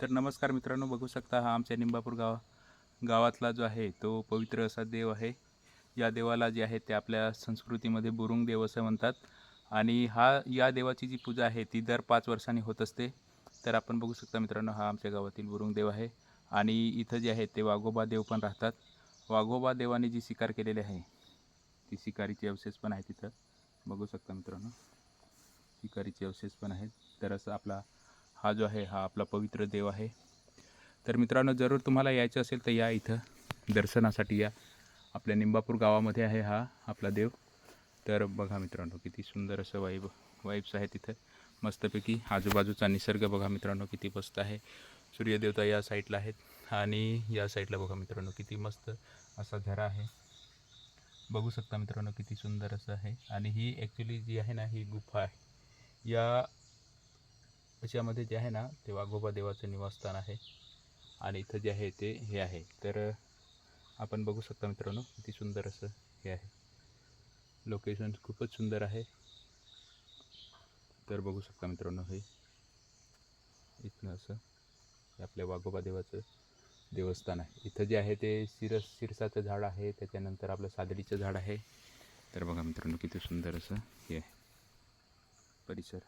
तर नमस्कार मित्रांनो, बघू शकता हा आमच्या निंबापूर गावातला जो आहे तो पवित्र असा देव आहे. या देवाला जे आहे ते आपल्या संस्कृतीमध्ये बुरुंग देव असं म्हणतात. आणि या देवाची जी पूजा आहे ती दर 5 वर्षांनी होत असते. तर आपण बघू शकता मित्रांनो, हा आमच्या गावातील बुरुंग देव आहे. आणि इथं जे आहे ते वाघोबा देव पण राहतात. वाघोबा देवाने जी शिकार केलेली आहे ती शिकारीचे अवशेष पण आहेत तिथं. बघू शकता मित्रांनो, शिकारीचे अवशेष पण आहेत. तर असं आपला हा जो आहे हा आपला पवित्र देव आहे. तर मित्रांनो, जरूर तुम्हाला यायचं असेल तर या, इथं दर्शनासाठी या. आपल्या निंबापूर गावामध्ये आहे हा आपला देव. तर बघा मित्रांनो, किती सुंदर असं वाईब्स आहे तिथं. मस्तपैकी आजूबाजूचा निसर्ग बघा मित्रांनो, किती मस्त आहे. सूर्यदेवता या साईडला आहेत आणि या साईडला बघा मित्रांनो, किती मस्त असा झरा आहे. बघू शकता मित्रांनो, किती सुंदर असं आहे. आणि ही ॲक्च्युली जी आहे ना, ही गुफा आहे. याच्यामध्ये जे आहे ना ते वाघोबा देवाचं निवासस्थान आहे. आणि इथं जे आहे ते हे आहे. तर आपण बघू शकता मित्रांनो, किती सुंदर असं हे आहे. लोकेशन खूपच सुंदर आहे. तर बघू शकता मित्रांनो, हे इथनं असं हे आपल्या वाघोबा देवाचं देवस्थान आहे. इथं जे आहे ते शिरसाचं झाड आहे, त्याच्यानंतर आपलं सादडीचं झाड आहे. तर बघा मित्रांनो, किती सुंदर असं हे आहे परिसर.